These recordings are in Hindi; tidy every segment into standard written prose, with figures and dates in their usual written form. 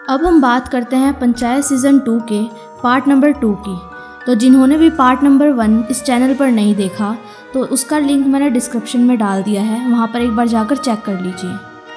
अब हम बात करते हैं पंचायत सीज़न 2 के पार्ट नंबर 2 की। तो जिन्होंने भी पार्ट नंबर 1 इस चैनल पर नहीं देखा तो उसका लिंक मैंने डिस्क्रिप्शन में डाल दिया है, वहाँ पर एक बार जाकर चेक कर लीजिए।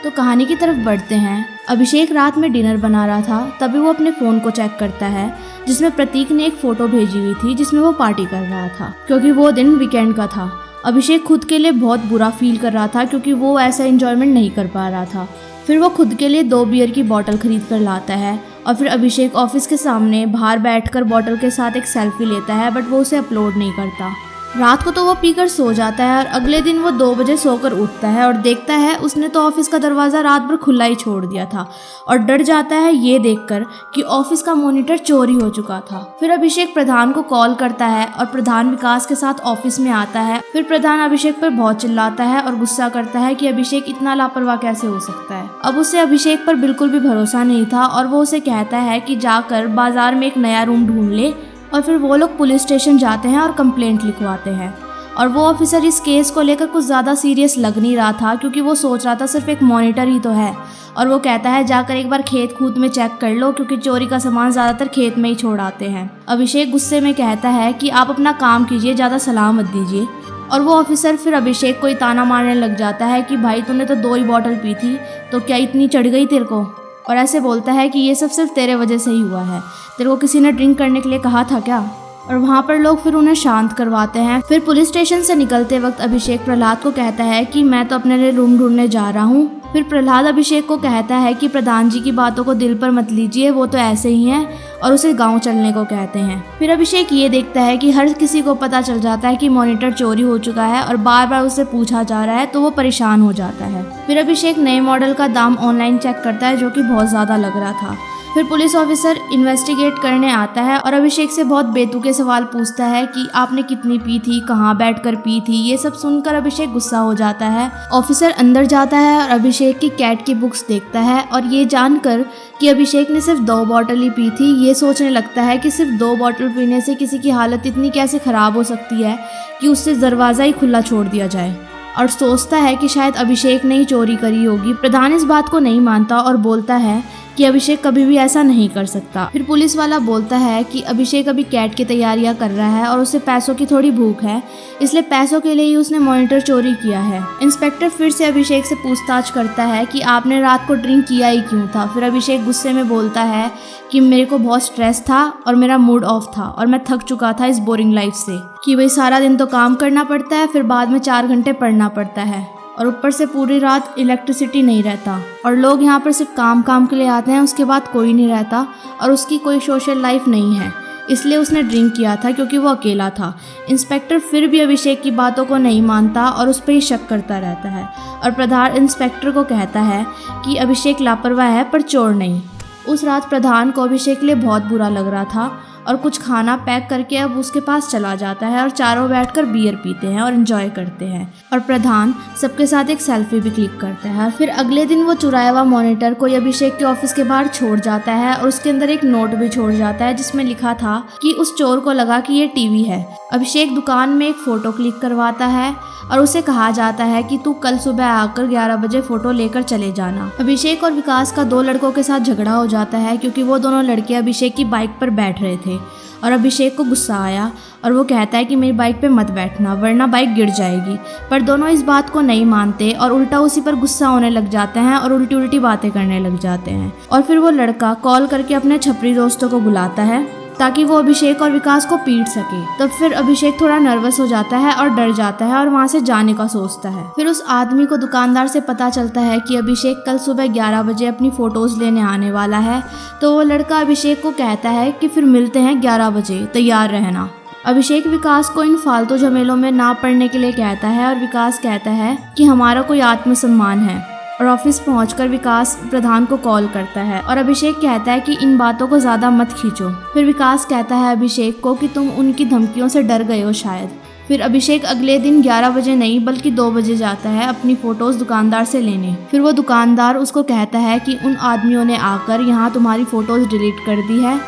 तो कहानी की तरफ बढ़ते हैं। अभिषेक रात में डिनर बना रहा था, तभी वो अपने फ़ोन को चेक करता है जिसमें प्रतीक ने एक फ़ोटो भेजी हुई थी जिसमें वो पार्टी कर रहा था, क्योंकि वो दिन वीकेंड का था। अभिषेक खुद के लिए बहुत बुरा फील कर रहा था क्योंकि वो ऐसा एंजॉयमेंट नहीं कर पा रहा था। फिर वो खुद के लिए 2 बियर की बोतल खरीद कर लाता है और फिर अभिषेक ऑफिस के सामने बाहर बैठकर बोतल के साथ एक सेल्फी लेता है, बट वो उसे अपलोड नहीं करता। रात को तो वो पीकर सो जाता है और अगले दिन वो 2 बजे सोकर उठता है और देखता है उसने तो ऑफिस का दरवाज़ा रात भर खुला ही छोड़ दिया था और डर जाता है ये देखकर कि ऑफिस का मॉनिटर चोरी हो चुका था। फिर अभिषेक प्रधान को कॉल करता है और प्रधान विकास के साथ ऑफिस में आता है। फिर प्रधान अभिषेक पर बहुत चिल्लाता है और गुस्सा करता है कि अभिषेक इतना लापरवाह कैसे हो सकता है। अब उसे अभिषेक पर बिल्कुल भी भरोसा नहीं था और वो उसे कहता है कि जाकर बाजार में एक नया रूम ढूंढ ले। और फिर वो लोग पुलिस स्टेशन जाते हैं और कंप्लेंट लिखवाते हैं। और वो ऑफिसर इस केस को लेकर कुछ ज़्यादा सीरियस लग नहीं रहा था क्योंकि वो सोच रहा था सिर्फ एक मॉनिटर ही तो है। और वो कहता है जाकर एक बार खेत कूद में चेक कर लो क्योंकि चोरी का सामान ज़्यादातर खेत में ही छोड़ आते हैं। अभिषेक गुस्से में कहता है कि आप अपना काम कीजिए, ज़्यादा सलाह मत दीजिए। और वो ऑफिसर फिर अभिषेक को ही ताना मारने लग जाता है कि भाई तूने तो 2 ही बॉटल पी थी तो क्या इतनी चढ़ गई तेरे को, और ऐसे बोलता है कि ये सब सिर्फ तेरे वजह से ही हुआ है, तेरे को किसी ने ड्रिंक करने के लिए कहा था क्या। और वहाँ पर लोग फिर उन्हें शांत करवाते हैं। फिर पुलिस स्टेशन से निकलते वक्त अभिषेक प्रहलाद को कहता है कि मैं तो अपने लिए रूम ढूंढने जा रहा हूँ। फिर प्रहलाद अभिषेक को कहता है कि प्रधान जी की बातों को दिल पर मत लीजिए, वो तो ऐसे ही हैं, और उसे गांव चलने को कहते हैं। फिर अभिषेक ये देखता है कि हर किसी को पता चल जाता है कि मॉनिटर चोरी हो चुका है और बार बार उससे पूछा जा रहा है, तो वो परेशान हो जाता है। फिर अभिषेक नए मॉडल का दाम ऑनलाइन चेक करता है जो कि बहुत ज़्यादा लग रहा था। फिर पुलिस ऑफिसर इन्वेस्टिगेट करने आता है और अभिषेक से बहुत बेतुके सवाल पूछता है कि आपने कितनी पी थी, कहाँ बैठकर पी थी। ये सब सुनकर अभिषेक गुस्सा हो जाता है। ऑफिसर अंदर जाता है और अभिषेक की कैट की बुक्स देखता है और ये जानकर कि अभिषेक ने सिर्फ 2 बॉटल ही पी थी, ये सोचने लगता है कि सिर्फ 2 बॉटल पीने से किसी की हालत इतनी कैसे ख़राब हो सकती है कि उससे दरवाज़ा ही खुला छोड़ दिया जाए, और सोचता है कि शायद अभिषेक ने ही चोरी करी होगी। प्रधान इस बात को नहीं मानता और बोलता है कि अभिषेक कभी भी ऐसा नहीं कर सकता। फिर पुलिस वाला बोलता है कि अभिषेक अभी कैट की तैयारियां कर रहा है और उसे पैसों की थोड़ी भूख है, इसलिए पैसों के लिए ही उसने मॉनिटर चोरी किया है। इंस्पेक्टर फिर से अभिषेक से पूछताछ करता है कि आपने रात को ड्रिंक किया ही क्यों था। फिर अभिषेक गुस्से में बोलता है कि मेरे को बहुत स्ट्रेस था और मेरा मूड ऑफ था और मैं थक चुका था इस बोरिंग लाइफ से, कि भाई सारा दिन तो काम करना पड़ता है, फिर बाद में 4 घंटे पढ़ना पड़ता है और ऊपर से पूरी रात इलेक्ट्रिसिटी नहीं रहता और लोग यहाँ पर सिर्फ काम के लिए आते हैं, उसके बाद कोई नहीं रहता और उसकी कोई सोशल लाइफ नहीं है, इसलिए उसने ड्रिंक किया था क्योंकि वो अकेला था। इंस्पेक्टर फिर भी अभिषेक की बातों को नहीं मानता और उस पर ही शक करता रहता है और प्रधान इंस्पेक्टर को कहता है कि अभिषेक लापरवाह है पर चोर नहीं। उस रात प्रधान को अभिषेक के लिए बहुत बुरा लग रहा था और कुछ खाना पैक करके अब उसके पास चला जाता है और चारों बैठकर बियर पीते हैं और एंजॉय करते हैं और प्रधान सबके साथ एक सेल्फी भी क्लिक करता है। फिर अगले दिन वो चुराया हुआ मॉनिटर कोई अभिषेक के ऑफिस के बाहर छोड़ जाता है और उसके अंदर एक नोट भी छोड़ जाता है जिसमें लिखा था कि उस चोर को लगा कि ये टीवी है। अभिषेक दुकान में एक फ़ोटो क्लिक करवाता है और उसे कहा जाता है कि तू कल सुबह आकर 11 बजे फ़ोटो लेकर चले जाना। अभिषेक और विकास का 2 लड़कों के साथ झगड़ा हो जाता है क्योंकि वो दोनों लड़के अभिषेक की बाइक पर बैठ रहे थे और अभिषेक को गुस्सा आया और वो कहता है कि मेरी बाइक पे मत बैठना वरना बाइक गिर जाएगी, पर दोनों इस बात को नहीं मानते और उल्टा उसी पर गुस्सा होने लग जाते हैं और उल्टी उल्टी बातें करने लग जाते हैं। और फिर वो लड़का कॉल करके अपने छपरी दोस्तों को बुलाता है ताकि वो अभिषेक और विकास को पीट सके। तब फिर अभिषेक थोड़ा नर्वस हो जाता है और डर जाता है और वहाँ से जाने का सोचता है। फिर उस आदमी को दुकानदार से पता चलता है कि अभिषेक कल सुबह 11 बजे अपनी फ़ोटोज़ लेने आने वाला है, तो वो लड़का अभिषेक को कहता है कि फिर मिलते हैं 11 बजे, तैयार रहना। अभिषेक विकास को इन फालतू झमेलों में ना पड़ने के लिए कहता है और विकास कहता है कि हमारा कोई आत्मसम्मान है। और ऑफिस पहुंचकर विकास प्रधान को कॉल करता है और अभिषेक कहता है कि इन बातों को ज़्यादा मत खींचो। फिर विकास कहता है अभिषेक को कि तुम उनकी धमकियों से डर गए हो शायद। फिर अभिषेक अगले दिन 11 बजे नहीं बल्कि 2 बजे जाता है अपनी फ़ोटोज़ दुकानदार से लेने। फिर वो दुकानदार उसको कहता है कि उन आदमियों ने आकर यहाँ तुम्हारी फ़ोटोज़ डिलीट कर दी है।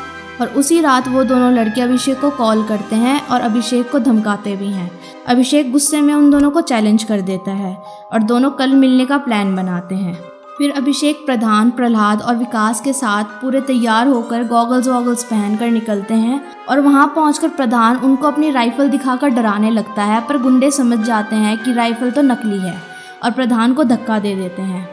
और उसी रात वो दोनों लड़के अभिषेक को कॉल करते हैं और अभिषेक को धमकाते भी हैं। अभिषेक गुस्से में उन दोनों को चैलेंज कर देता है और दोनों कल मिलने का प्लान बनाते हैं। फिर अभिषेक, प्रधान, प्रहलाद और विकास के साथ पूरे तैयार होकर गॉगल्स वॉगल्स पहनकर निकलते हैं और वहां पहुंचकर प्रधान उनको अपनी राइफल दिखाकर डराने लगता है, पर गुंडे समझ जाते हैं कि राइफल तो नकली है और प्रधान को धक्का दे देते हैं।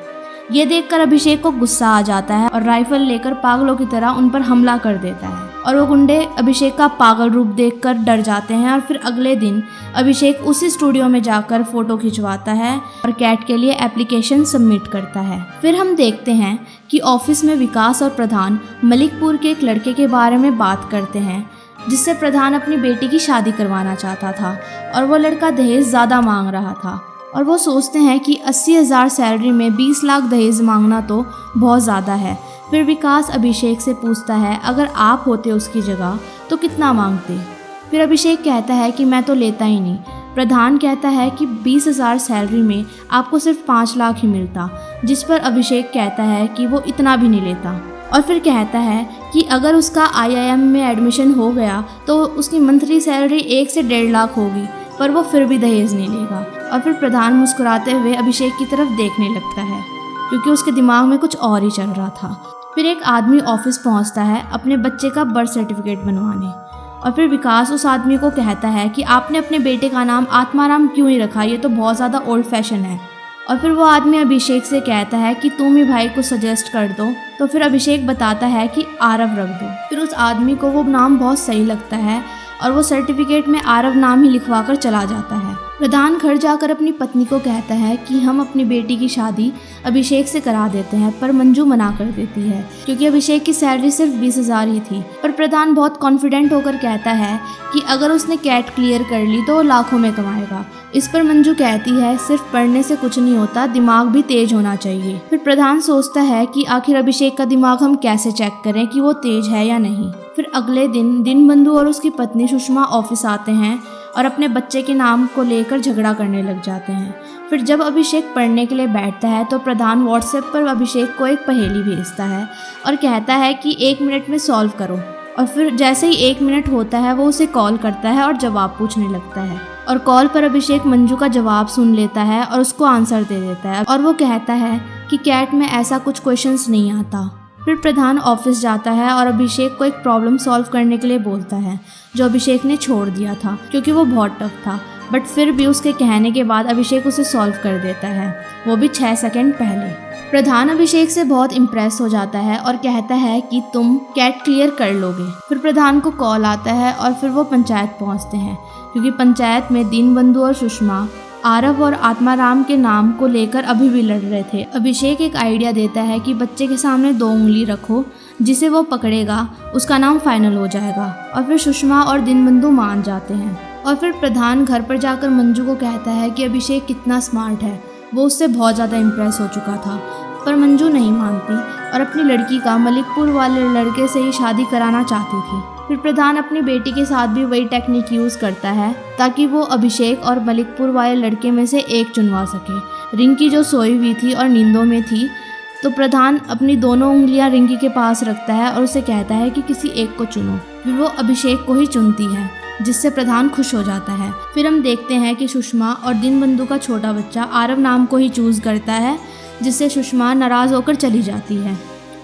ये देखकर अभिषेक को गुस्सा आ जाता है और राइफल लेकर पागलों की तरह उन पर हमला कर देता है और वो गुंडे अभिषेक का पागल रूप देखकर डर जाते हैं। और फिर अगले दिन अभिषेक उसी स्टूडियो में जाकर फोटो खिंचवाता है और कैट के लिए एप्लीकेशन सबमिट करता है। फिर हम देखते हैं कि ऑफिस में विकास और प्रधान मलिकपुर के एक लड़के के बारे में बात करते हैं जिससे प्रधान अपनी बेटी की शादी करवाना चाहता था और वो लड़का दहेज ज़्यादा मांग रहा था और वो सोचते हैं कि 80,000 सैलरी में 20 लाख दहेज मांगना तो बहुत ज़्यादा है। फिर विकास अभिषेक से पूछता है अगर आप होते उसकी जगह तो कितना मांगते। फिर अभिषेक कहता है कि मैं तो लेता ही नहीं। प्रधान कहता है कि 20,000 सैलरी में आपको सिर्फ 5 लाख ही मिलता, जिस पर अभिषेक कहता है कि वो इतना भी नहीं लेता और फिर कहता है कि अगर उसका IIM में एडमिशन हो गया तो उसकी मंथली सैलरी 1 से 1.5 लाख होगी, पर वो फिर भी दहेज नहीं लेगा। और फिर प्रधान मुस्कुराते हुए अभिषेक की तरफ देखने लगता है क्योंकि उसके दिमाग में कुछ और ही चल रहा था। फिर एक आदमी ऑफिस पहुंचता है अपने बच्चे का बर्थ सर्टिफिकेट बनवाने और फिर विकास उस आदमी को कहता है कि आपने अपने बेटे का नाम आत्माराम क्यों ही रखा, ये तो बहुत ज़्यादा ओल्ड फैशन है। और फिर वो आदमी अभिषेक से कहता है कि तुम ही भाई को सजेस्ट कर दो, तो फिर अभिषेक बताता है कि आरव रख दो। फिर उस आदमी को वो नाम बहुत सही लगता है और वो सर्टिफिकेट में आरव नाम ही लिखवा कर चला जाता है। प्रधान घर जाकर अपनी पत्नी को कहता है कि हम अपनी बेटी की शादी अभिषेक से करा देते हैं, पर मंजू मना कर देती है क्योंकि अभिषेक की सैलरी सिर्फ 20,000 ही थी। पर प्रधान बहुत कॉन्फिडेंट होकर कहता है कि अगर उसने कैट क्लियर कर ली तो वो लाखों में कमाएगा। इस पर मंजू कहती है सिर्फ पढ़ने से कुछ नहीं होता, दिमाग भी तेज होना चाहिए। फिर प्रधान सोचता है कि आखिर अभिषेक का दिमाग हम कैसे चेक करें कि वो तेज है या नहीं। फिर अगले दिन दीनबंधु और उसकी पत्नी सुषमा ऑफिस आते हैं और अपने बच्चे के नाम को लेकर झगड़ा करने लग जाते हैं। फिर जब अभिषेक पढ़ने के लिए बैठता है तो प्रधान व्हाट्सएप पर अभिषेक को एक पहेली भेजता है और कहता है कि 1 मिनट में सॉल्व करो। और फिर जैसे ही 1 मिनट होता है वो उसे कॉल करता है और जवाब पूछने लगता है और कॉल पर अभिषेक मंजू का जवाब सुन लेता है और उसको आंसर दे देता है और वो कहता है कि कैट में ऐसा कुछ क्वेश्चंस नहीं आता। फिर प्रधान ऑफिस जाता है और अभिषेक को एक प्रॉब्लम सॉल्व करने के लिए बोलता है जो अभिषेक ने छोड़ दिया था क्योंकि वो बहुत टफ था, बट फिर भी उसके कहने के बाद अभिषेक उसे सॉल्व कर देता है, वो भी 6 सेकंड पहले। प्रधान अभिषेक से बहुत इम्प्रेस हो जाता है और कहता है कि तुम कैट क्लियर कर लोगे। फिर प्रधान को कॉल आता है और फिर वो पंचायत पहुंचते हैं क्योंकि पंचायत में दीनबंधु और सुषमा आरव और आत्माराम के नाम को लेकर अभी भी लड़ रहे थे। अभिषेक एक आइडिया देता है कि बच्चे के सामने 2 उंगली रखो, जिसे वो पकड़ेगा उसका नाम फाइनल हो जाएगा। और फिर सुषमा और दीनबंधु मान जाते हैं और फिर प्रधान घर पर जाकर मंजू को कहता है कि अभिषेक कितना स्मार्ट है, वो उससे बहुत ज़्यादा इम्प्रेस हो चुका था। पर मंजू नहीं मानती और अपनी लड़की का मलिकपुर वाले लड़के से ही शादी कराना चाहती थी। फिर प्रधान अपनी बेटी के साथ भी वही टेक्निक यूज़ करता है ताकि वो अभिषेक और मलिकपुर वाले लड़के में से एक चुनवा सके। रिंकी जो सोई हुई थी और नींदों में थी, तो प्रधान अपनी दोनों उंगलियां रिंकी के पास रखता है और उसे कहता है कि किसी एक को चुनो। फिर वो अभिषेक को ही चुनती है, जिससे प्रधान खुश हो जाता है। फिर हम देखते हैं कि सुषमा और दीनबंधु का छोटा बच्चा आरव नाम को ही चूज़ करता है, जिससे सुषमा नाराज़ होकर चली जाती है।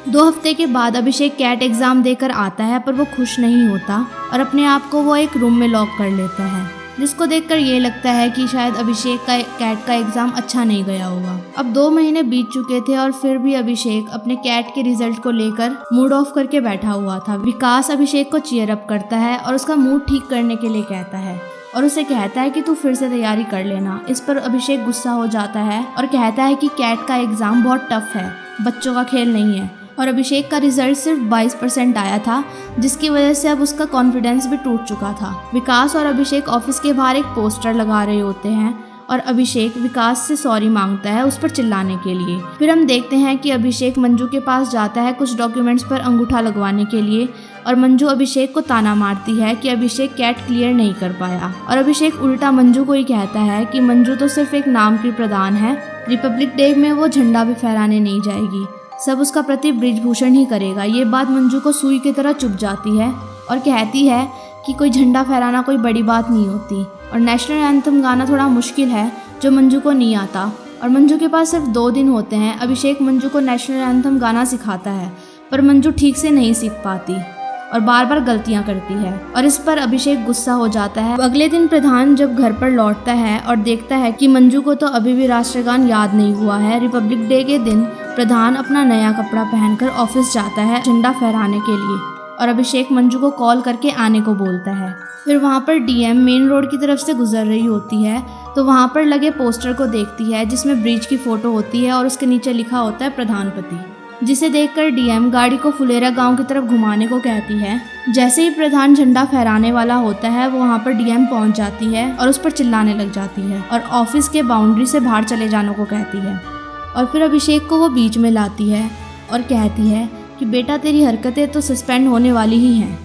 2 हफ्ते के बाद अभिषेक कैट एग्ज़ाम देकर आता है, पर वो खुश नहीं होता और अपने आप को वो एक रूम में लॉक कर लेता है, जिसको देखकर ये लगता है कि शायद अभिषेक का कैट का एग्ज़ाम अच्छा नहीं गया होगा। अब 2 महीने बीत चुके थे और फिर भी अभिषेक अपने कैट के रिजल्ट को लेकर मूड ऑफ करके बैठा हुआ था। विकास अभिषेक को चीयर अप करता है और उसका मूड ठीक करने के लिए कहता है और उसे कहता है कि तू फिर से तैयारी कर लेना। इस पर अभिषेक गुस्सा हो जाता है और कहता है कि कैट का एग्ज़ाम बहुत टफ है, बच्चों का खेल नहीं है। और अभिषेक का रिजल्ट सिर्फ 22% आया था, जिसकी वजह से अब उसका कॉन्फिडेंस भी टूट चुका था। विकास और अभिषेक ऑफिस के बाहर एक पोस्टर लगा रहे होते हैं और अभिषेक विकास से सॉरी मांगता है उस पर चिल्लाने के लिए। फिर हम देखते हैं कि अभिषेक मंजू के पास जाता है कुछ डॉक्यूमेंट्स पर अंगूठा लगवाने के लिए और मंजू अभिषेक को ताना मारती है कि अभिषेक कैट क्लियर नहीं कर पाया और अभिषेक उल्टा मंजू को ही कहता है कि मंजू तो सिर्फ एक नाम की प्रधान है, रिपब्लिक डे में वो झंडा भी फहराने नहीं जाएगी, सब उसका प्रति बृजभूषण ही करेगा। ये बात मंजू को सुई की तरह चुभ जाती है और कहती है कि कोई झंडा फहराना कोई बड़ी बात नहीं होती और नेशनल एंथम गाना थोड़ा मुश्किल है जो मंजू को नहीं आता, और मंजू के पास सिर्फ 2 दिन होते हैं। अभिषेक मंजू को नेशनल एंथम गाना सिखाता है, पर मंजू ठीक से नहीं सीख पाती और बार बार गलतियां करती है और इस पर अभिषेक गुस्सा हो जाता है। अगले दिन प्रधान जब घर पर लौटता है और देखता है कि मंजू को तो अभी भी राष्ट्रगान याद नहीं हुआ है। रिपब्लिक डे के दिन प्रधान अपना नया कपड़ा पहनकर ऑफिस जाता है झंडा फहराने के लिए और अभिषेक मंजू को कॉल करके आने को बोलता है। फिर वहाँ पर डीएम मेन रोड की तरफ से गुजर रही होती है तो वहाँ पर लगे पोस्टर को देखती है जिसमें ब्रिज की फोटो होती है और उसके नीचे लिखा होता है प्रधानपति, जिसे देखकर डीएम गाड़ी को फुलेरा गांव की तरफ घुमाने को कहती है। जैसे ही प्रधान झंडा फहराने वाला होता है वो वहाँ पर डीएम पहुँच जाती है और उस पर चिल्लाने लग जाती है और ऑफिस के बाउंड्री से बाहर चले जाने को कहती है। और फिर अभिषेक को वो बीच में लाती है और कहती है कि बेटा तेरी हरकतें तो सस्पेंड होने वाली ही हैं,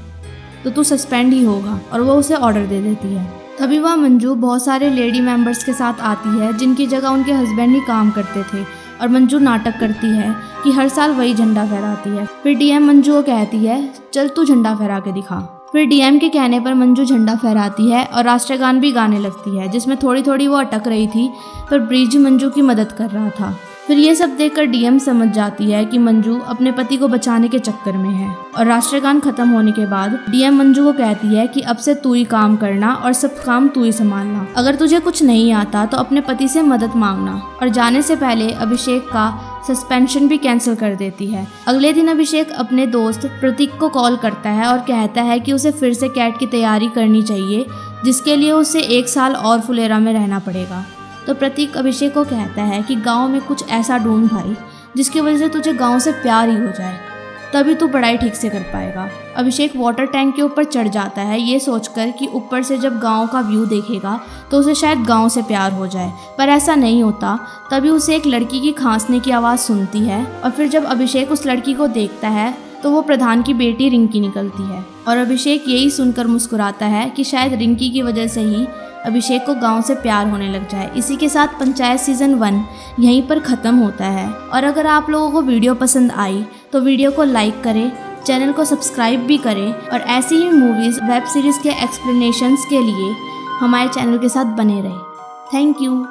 तो तू सस्पेंड ही होगा, और वो उसे ऑर्डर दे देती है। तभी वह मंजू बहुत सारे लेडी मेंबर्स के साथ आती है जिनकी जगह उनके हस्बैंड ही काम करते थे और मंजू नाटक करती है कि हर साल वही झंडा फहराती है। फिर डीएम मंजू को कहती है चल तू झंडा फहरा के दिखा। फिर डीएम के कहने पर मंजू झंडा फहराती है और राष्ट्रगान भी गाने लगती है जिसमें थोड़ी थोड़ी वो अटक रही थी, पर ब्रिज मंजू की मदद कर रहा था। फिर ये सब देखकर डीएम समझ जाती है कि मंजू अपने पति को बचाने के चक्कर में है और राष्ट्रगान खत्म होने के बाद डीएम मंजू को कहती है कि अब से तू ही काम करना और सब काम तू ही संभालना। अगर तुझे कुछ नहीं आता तो अपने पति से मदद मांगना। और जाने से पहले अभिषेक का सस्पेंशन भी कैंसिल कर देती है। अगले दिन अभिषेक अपने दोस्त प्रतीक को कॉल करता है और कहता है कि उसे फिर से कैट की तैयारी करनी चाहिए, जिसके लिए उसे 1 साल और फुलेरा में रहना पड़ेगा। तो प्रतीक अभिषेक को कहता है कि गांव में कुछ ऐसा ढूंढ भाई जिसकी वजह से तुझे गांव से प्यार ही हो जाए, तभी तू पढ़ाई ठीक से कर पाएगा। अभिषेक वाटर टैंक के ऊपर चढ़ जाता है ये सोचकर कि ऊपर से जब गांव का व्यू देखेगा तो उसे शायद गांव से प्यार हो जाए, पर ऐसा नहीं होता। तभी उसे एक लड़की की खांसने की आवाज़ सुनती है और फिर जब अभिषेक उस लड़की को देखता है तो वो प्रधान की बेटी रिंकी निकलती है और अभिषेक यही सुनकर मुस्कुराता है कि शायद रिंकी की वजह से ही अभिषेक को गांव से प्यार होने लग जाए। इसी के साथ पंचायत सीज़न 1 यहीं पर ख़त्म होता है। और अगर आप लोगों को वीडियो पसंद आई तो वीडियो को लाइक करें, चैनल को सब्सक्राइब भी करें और ऐसी ही मूवीज़ वेब सीरीज़ के एक्सप्लेनेशंस के लिए हमारे चैनल के साथ बने रहें। Thank you.